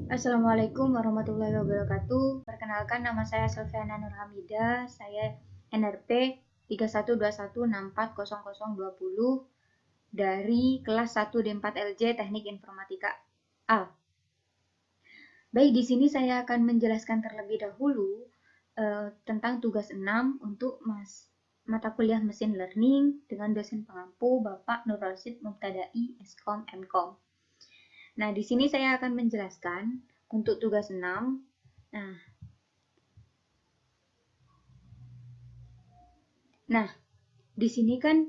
Assalamualaikum warahmatullahi wabarakatuh. Perkenalkan, nama saya Selviana Nurhamida. Saya NRP 3121640020 dari kelas 1 D4 LJ Teknik Informatika A. Baik, di sini saya akan menjelaskan terlebih dahulu tentang tugas 6 untuk mata kuliah mesin learning dengan dosen pengampu Bapak Nur Rasyid Mubtada'i Eskom Mkom. Nah, di sini saya akan menjelaskan untuk tugas 6. Nah, di sini kan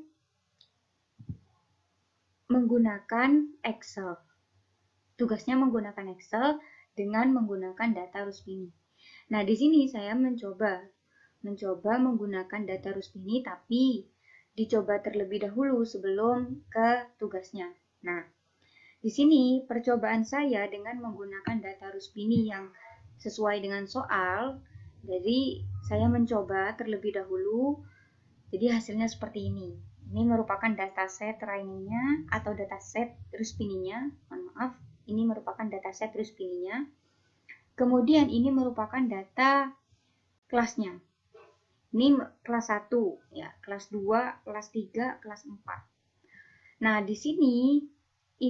menggunakan Excel. Tugasnya menggunakan Excel dengan menggunakan data Ruspini. Nah, di sini saya mencoba menggunakan data Ruspini, tapi dicoba terlebih dahulu sebelum ke tugasnya. Nah, di sini percobaan saya dengan menggunakan data Ruspini yang sesuai dengan soal. Jadi, saya mencoba terlebih dahulu. Jadi hasilnya seperti ini. Ini merupakan dataset trainingnya atau dataset Ruspini-nya. Mohon maaf, ini merupakan dataset Ruspini-nya. Kemudian ini merupakan data kelasnya. Ini kelas 1, ya, kelas 2, kelas 3, kelas 4. Nah, di sini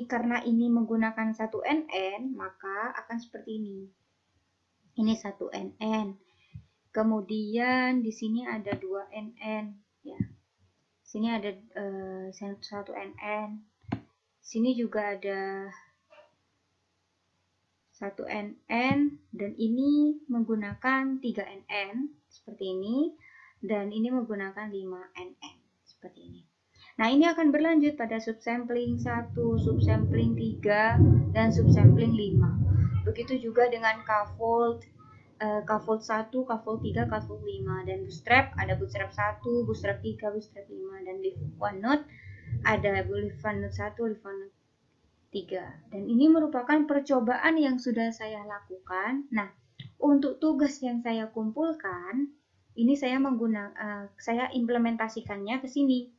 karena ini menggunakan 1NN, maka akan seperti ini. Ini 1NN. Kemudian di sini ada 2NN, ya. Sini ada 1NN. Sini juga ada 1NN, dan ini menggunakan 3NN seperti ini, dan ini menggunakan 5NN seperti ini. Nah, ini akan berlanjut pada subsampling 1, subsampling 3, dan subsampling 5. Begitu juga dengan K-fold 1, K-fold 3, K-fold 5, dan bootstrap ada bootstrap 1, bootstrap 3, bootstrap 5, dan leaf one note ada leaf one note 1, leaf one note 3. Dan ini merupakan percobaan yang sudah saya lakukan. Nah, untuk tugas yang saya kumpulkan, ini saya saya implementasikannya ke sini.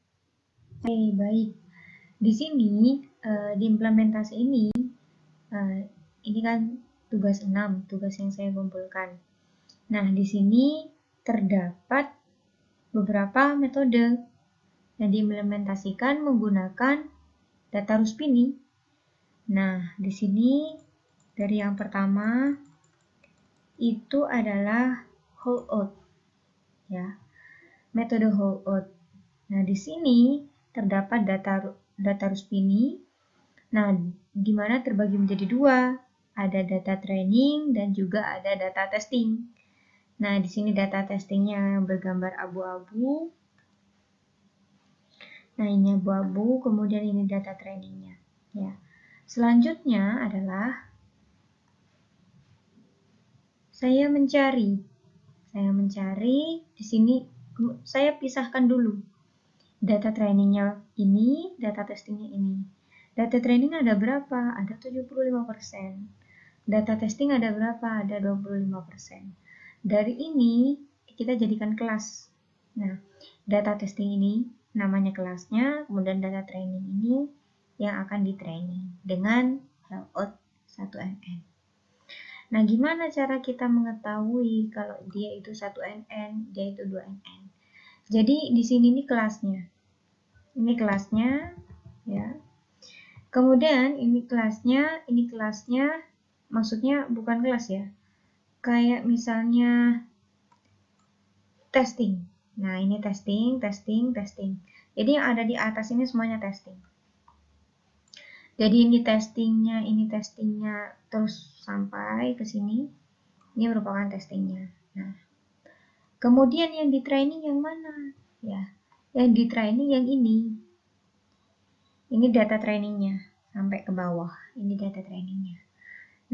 Oke, baik. Di sini di implementasi ini kan tugas 6, tugas yang saya kumpulkan. Nah, di sini terdapat beberapa metode yang diimplementasikan menggunakan data Ruspini. Nah, di sini dari yang pertama itu adalah holdout, ya, metode holdout. Nah, di sini terdapat data Ruspini. Nah, di mana terbagi menjadi dua, ada data training dan juga ada data testing. Nah, di sini data testingnya bergambar abu-abu. Nah, ini abu-abu, kemudian ini data trainingnya, ya. Selanjutnya adalah saya mencari di sini. Saya pisahkan dulu data trainingnya ini, data testingnya ini. Data training ada berapa? Ada 75%. Data testing ada berapa? Ada 25%. Dari ini kita jadikan kelas. Nah, data testing ini namanya kelasnya, kemudian data training ini yang akan di training dengan layout 1NN. Nah, gimana cara kita mengetahui kalau dia itu 1NN, dia itu 2NN? Jadi di sini ini kelasnya. Ini kelasnya, ya. Kemudian ini kelasnya, maksudnya bukan kelas, ya. Kayak misalnya testing. Nah, ini testing. Jadi yang ada di atas ini semuanya testing. Jadi ini testingnya terus sampai ke sini. Ini merupakan testingnya. Nah, kemudian yang di training yang mana? Ya, yang di training yang ini. Ini data trainingnya sampai ke bawah. Ini data trainingnya.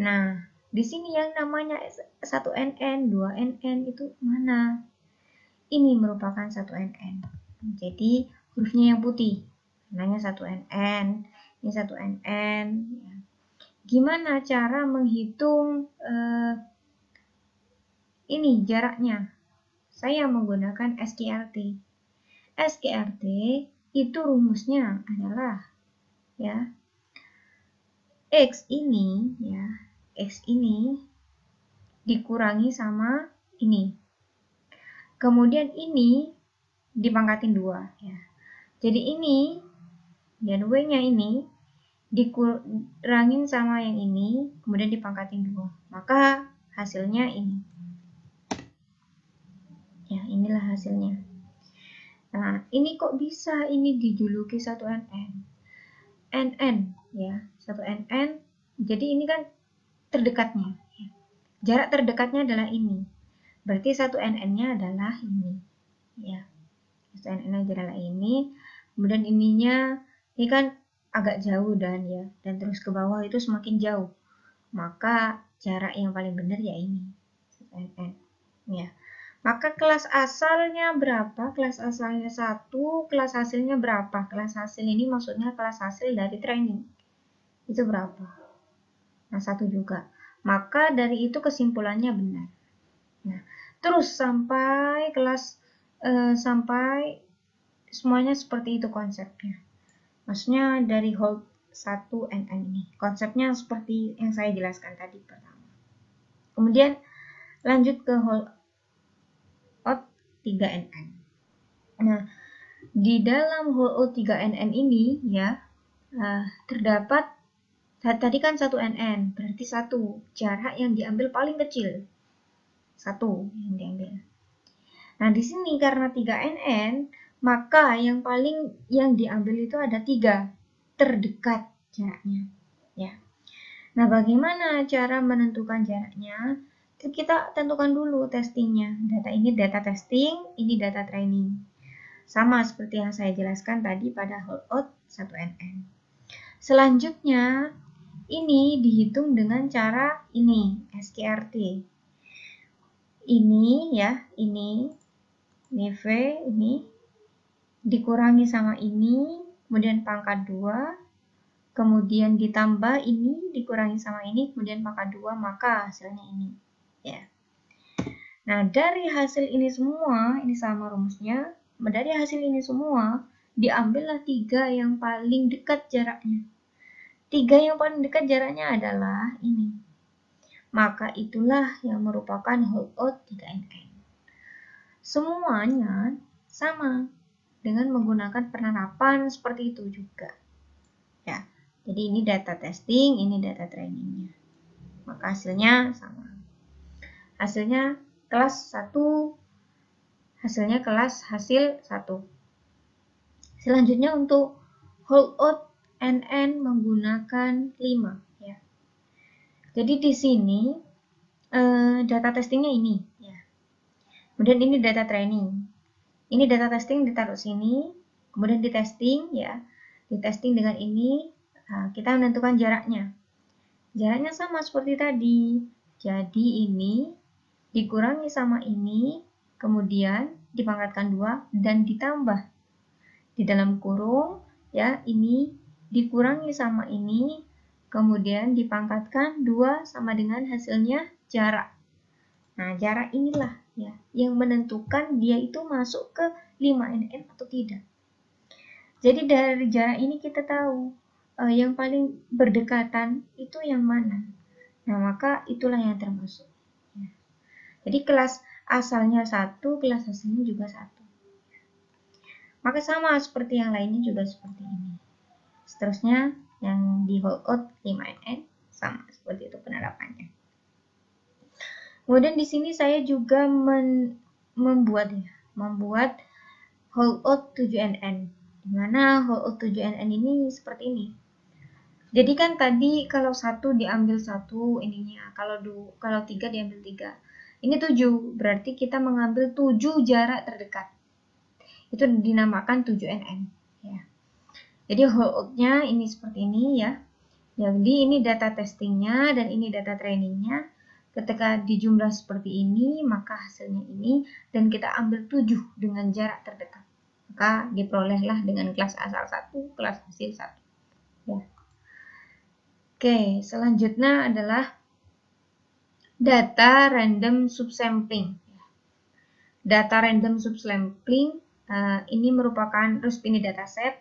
Nah, di sini yang namanya 1NN, 2NN itu mana? Ini merupakan 1NN. Jadi hurufnya yang putih. Namanya 1NN. Ini 1NN. Gimana cara menghitung ini jaraknya? Saya menggunakan SKRT. SKRT itu rumusnya adalah, ya, X ini, ya, X ini dikurangi sama ini. Kemudian ini dipangkatin 2 ya. Jadi ini dan W-nya ini dikurangin sama yang ini, kemudian dipangkatin 2. Maka hasilnya ini. Ya, inilah hasilnya. Nah, ini kok bisa ini dijuluki 1NN? NN ya, 1NN. Jadi ini kan terdekatnya. Jarak terdekatnya adalah ini. Berarti 1NN-nya adalah ini. Ya. 1NN-nya adalah ini. Kemudian ininya ini kan agak jauh dan ya, dan terus ke bawah itu semakin jauh. Maka jarak yang paling benar ya ini. 1NN. Ya. Maka kelas asalnya berapa? Kelas asalnya 1, kelas hasilnya berapa? Kelas hasil ini maksudnya kelas hasil dari training. Itu berapa? Nah, 1 juga. Maka dari itu kesimpulannya benar. Nah, terus sampai kelas sampai semuanya seperti itu konsepnya. Maksudnya dari hold 1 NN ini. Konsepnya seperti yang saya jelaskan tadi pertama. Kemudian lanjut ke hold out 3NN. Nah, di dalam hold out 3NN ini ya terdapat tadi kan 1NN, berarti 1 jarak yang diambil paling kecil. 1 yang diambil. Nah, di sini karena 3NN, maka yang diambil itu ada 3 terdekat jaraknya. Ya. Nah, bagaimana cara menentukan jaraknya? Kita tentukan dulu testingnya. Data ini data testing, ini data training. Sama seperti yang saya jelaskan tadi pada holdout 1NN. Selanjutnya, ini dihitung dengan cara ini, SKRT. Ini ya, ini V, ini dikurangi sama ini, kemudian pangkat 2, kemudian ditambah ini, dikurangi sama ini, kemudian pangkat 2, maka hasilnya ini. Ya. Nah, dari hasil ini semua, ini sama rumusnya, dari hasil ini semua, diambillah 3 yang paling dekat jaraknya. 3 yang paling dekat jaraknya adalah ini. Maka itulah yang merupakan holdout 3NN. Semuanya sama dengan menggunakan penerapan seperti itu juga. Ya. Jadi ini data testing, ini data trainingnya. Maka hasilnya sama. Hasilnya kelas 1, hasilnya kelas hasil 1. Selanjutnya untuk holdout NN menggunakan 5 ya. Jadi di sini data testingnya ini ya. Kemudian ini data training. Ini data testing ditaruh sini, kemudian di testing ya. Di testing dengan ini kita menentukan jaraknya. Jaraknya sama seperti tadi. Jadi ini dikurangi sama ini, kemudian dipangkatkan 2 dan ditambah di dalam kurung ya, ini dikurangi sama ini, kemudian dipangkatkan 2 sama dengan hasilnya jarak. Nah, jarak inilah ya yang menentukan dia itu masuk ke 5NN atau tidak. Jadi dari jarak ini kita tahu yang paling berdekatan itu yang mana. Nah, maka itulah yang termasuk. Ya. Jadi kelas asalnya 1, kelas hasilnya juga 1. Maka sama seperti yang lainnya juga seperti ini. Seterusnya yang di holdout 5NN sama seperti itu penerapannya. Kemudian di sini saya juga membuat holdout 7NN. Di mana holdout 7NN ini seperti ini. Jadi kan tadi kalau 1 diambil 1 ininya, kalau 3 diambil 3. Ini 7, berarti kita mengambil 7 jarak terdekat. Itu dinamakan 7NN ya. Jadi holdout-nya ini seperti ini ya. Jadi ini data testingnya dan ini data trainingnya. Ketika dijumlah seperti ini, maka hasilnya ini dan kita ambil 7 dengan jarak terdekat. Maka diperolehlah dengan kelas asal 1, kelas hasil 1 ya. Oke, selanjutnya adalah data random subsampling. Data random subsampling ini merupakan Ruspini dataset.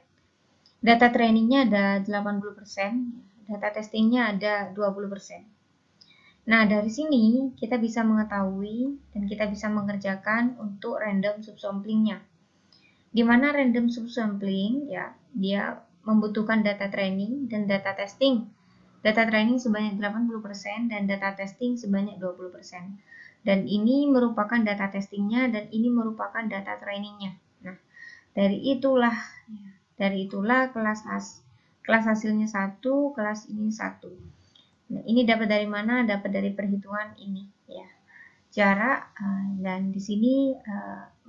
Data trainingnya ada 80%, data testingnya ada 20%. Nah, dari sini kita bisa mengetahui dan kita bisa mengerjakan untuk random subsamplingnya. Di mana random subsampling ya, dia membutuhkan data training dan data testing. Data training sebanyak 80% dan data testing sebanyak 20%. Dan ini merupakan data testingnya dan ini merupakan data trainingnya. Nah, dari itulah kelas hasilnya 1, kelas ini 1. Nah, ini dapat dari mana? Dapat dari perhitungan ini ya. Jarak dan di sini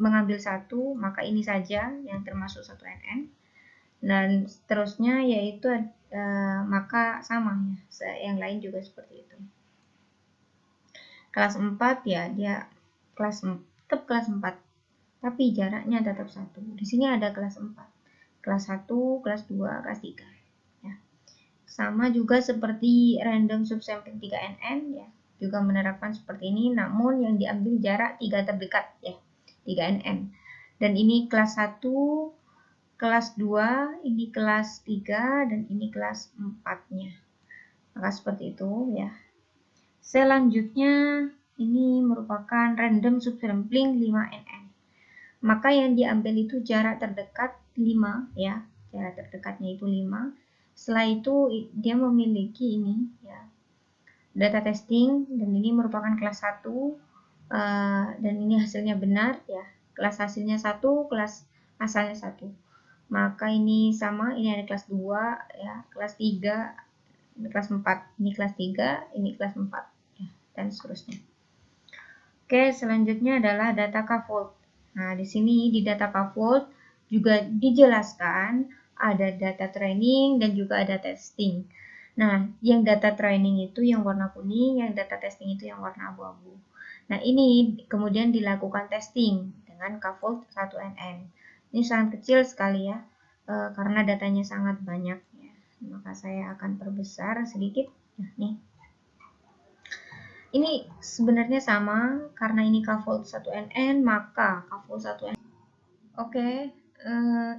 mengambil 1, maka ini saja yang termasuk 1 nn. Dan seterusnya yaitu maka sama ya, yang lain juga seperti itu. Kelas 4 ya, dia tetap kelas 4, tapi jaraknya tetap 1. Di sini ada kelas 4, kelas 1, kelas 2, kelas 3 ya. Sama juga seperti random subsampling 3nn ya, juga menerapkan seperti ini, namun yang diambil jarak 3 terdekat ya, 3nn. Dan ini kelas 1, kelas 2, ini kelas 3, dan ini kelas 4-nya. Maka seperti itu ya. Selanjutnya ini merupakan random subsampling 5nn. Maka yang diambil itu jarak terdekat 5 ya. Jarak terdekatnya itu 5. Setelah itu dia memiliki ini ya, data testing, dan ini merupakan kelas 1 dan ini hasilnya benar ya. Kelas hasilnya 1, kelas asalnya 1. Maka ini sama, ini ada kelas 2 ya, kelas 3, kelas 4, ini kelas 3, ini kelas 4 ya, dan seterusnya. Oke, selanjutnya adalah data K-fold. Nah, di sini di data K-fold juga dijelaskan ada data training dan juga ada testing. Nah, yang data training itu yang warna kuning, yang data testing itu yang warna abu-abu. Nah, ini kemudian dilakukan testing dengan K-fold 1nn. Ini sangat kecil sekali ya, karena datanya sangat banyak ya. Maka saya akan perbesar sedikit. Nah, nih. Ini sebenarnya sama, karena ini K-fold 1nn, maka K-fold 1nn. Oke,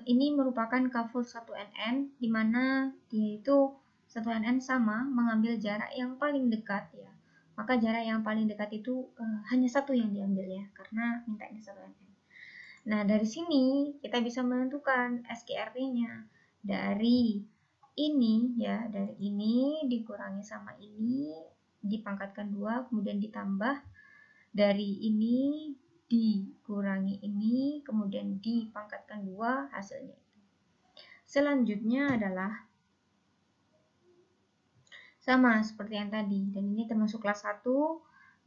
ini merupakan K-fold 1nn, di mana dia itu 1nn sama mengambil jarak yang paling dekat ya. Maka jarak yang paling dekat itu hanya 1 yang diambil ya, karena mintanya 1nn. Nah, dari sini kita bisa menentukan SKRT-nya. Dari ini ya, dari ini dikurangi sama ini, dipangkatkan 2, kemudian ditambah dari ini dikurangi ini, kemudian dipangkatkan 2, hasilnya itu. Selanjutnya adalah sama seperti yang tadi, dan ini termasuk kelas 1,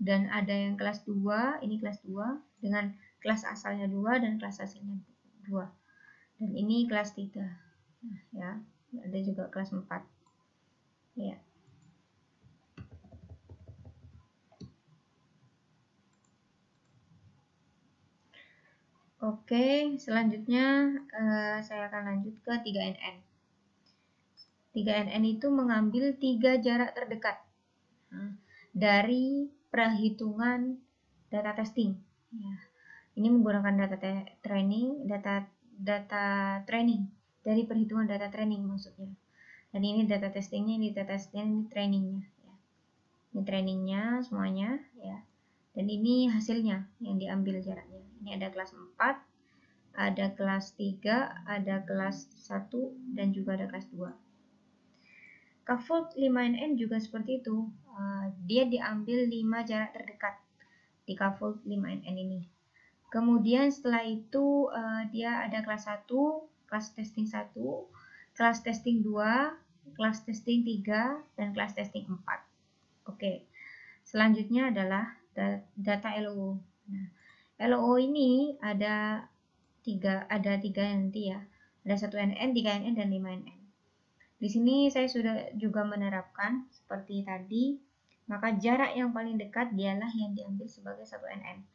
dan ada yang kelas 2, ini kelas 2 dengan kelas asalnya 2 dan kelas hasilnya 2. Dan ini kelas 3. Nah, ya, ada juga kelas 4. Ya. Oke, selanjutnya saya akan lanjut ke 3nn. 3nn itu mengambil 3 jarak terdekat dari perhitungan data testing. Ya. Ini menggunakan data training dari perhitungan data training maksudnya. Dan ini data testingnya, ini data testing, ini trainingnya. Ya. Ini trainingnya semuanya ya. Dan ini hasilnya yang diambil jaraknya. Ini ada kelas 4, ada kelas 3, ada kelas 1, dan juga ada kelas 2. K-fold 5nn juga seperti itu. Dia diambil 5 jarak terdekat di K-fold 5nn ini. Kemudian setelah itu dia ada kelas 1, kelas testing 1, kelas testing 2, kelas testing 3, dan kelas testing 4. Oke. Selanjutnya adalah data LOO. Nah, LOO ini ada 3 nanti ya. Ada 1nn, 3nn, dan 5nn. Di sini saya sudah juga menerapkan seperti tadi, maka jarak yang paling dekat dialah yang diambil sebagai 1nn.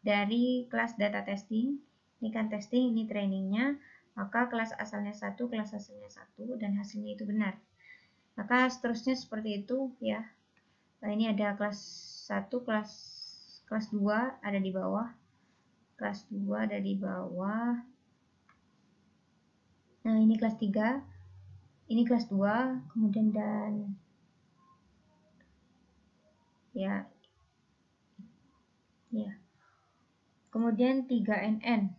Dari kelas data testing, ini kan testing, ini trainingnya, maka kelas asalnya 1, kelas hasilnya 1, dan hasilnya itu benar. Maka seterusnya seperti itu ya. Nah, ini ada kelas 1, kelas 2 ada di bawah. Kelas 2 ada di bawah. Nah, ini kelas 3. Ini kelas 2, kemudian dan ya. Kemudian 3NN.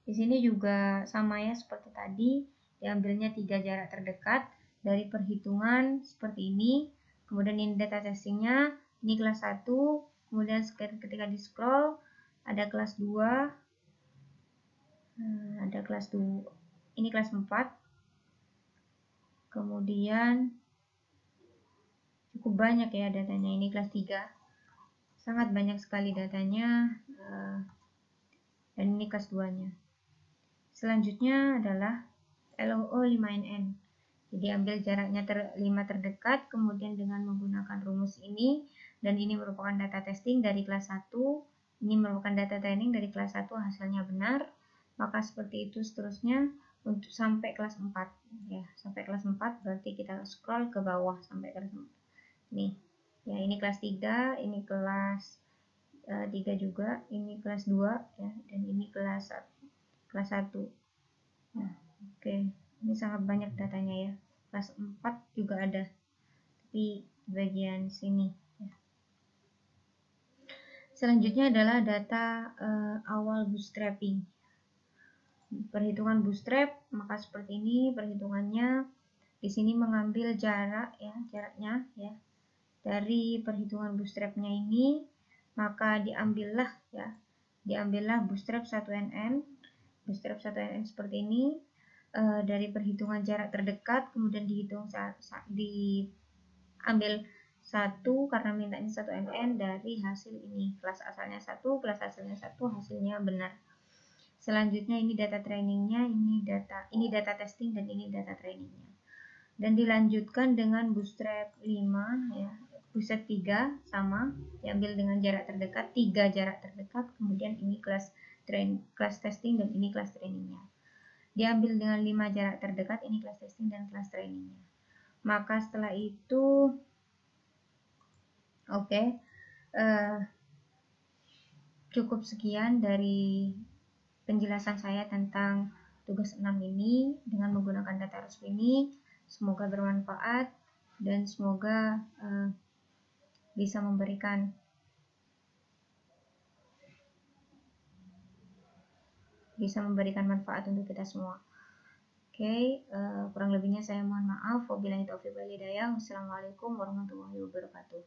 Di sini juga sama ya seperti tadi, diambilnya 3 jarak terdekat dari perhitungan seperti ini. Kemudian ini data testingnya, ini kelas 1, kemudian ketika di scroll ada kelas 2, ada kelas 2, ini kelas 4, kemudian cukup banyak ya datanya, ini kelas 3, sangat banyak sekali datanya, dan ini kelas 2 nya. Selanjutnya adalah LOO 5NN. Jadi ambil jaraknya 5 terdekat, kemudian dengan menggunakan rumus ini, dan ini merupakan data testing dari kelas 1, ini merupakan data training dari kelas 1, hasilnya benar, maka seperti itu seterusnya untuk sampai kelas 4 ya. Sampai kelas 4 berarti kita scroll ke bawah sampai kelas 4. Nih. Ya, ini kelas 3, ini kelas 3 juga, ini kelas 2 ya, dan ini kelas 1. Nah, oke. Ini sangat banyak datanya ya. Kelas 4 juga ada, tapi bagian sini ya. Selanjutnya adalah data awal bootstrapping. Perhitungan bootstrap, maka seperti ini perhitungannya. Di sini mengambil jarak ya, jaraknya ya. Dari perhitungan bootstrapnya ini, maka diambillah bootstrap 1NN. Bootstrap 1NN seperti ini. Dari perhitungan jarak terdekat, kemudian dihitung diambil 1 karena mintanya 1NN dari hasil ini, kelas asalnya 1, kelas hasilnya 1, hasilnya benar. Selanjutnya ini data trainingnya, ini data testing, dan ini data trainingnya. Dan dilanjutkan dengan bootstrap 5 ya, bootstrap 3 sama, diambil dengan jarak terdekat, 3 jarak terdekat, kemudian ini kelas testing dan ini kelas trainingnya. Diambil dengan 5 jarak terdekat, ini kelas testing dan kelas trainingnya. Maka setelah itu cukup sekian dari penjelasan saya tentang tugas 6 ini dengan menggunakan data RUSP ini. Semoga bermanfaat dan semoga bisa memberikan manfaat untuk kita semua. Oke, kurang lebihnya saya mohon maaf. Wabillahi taufiq wal hidayah. Wassalamualaikum warahmatullahi wabarakatuh.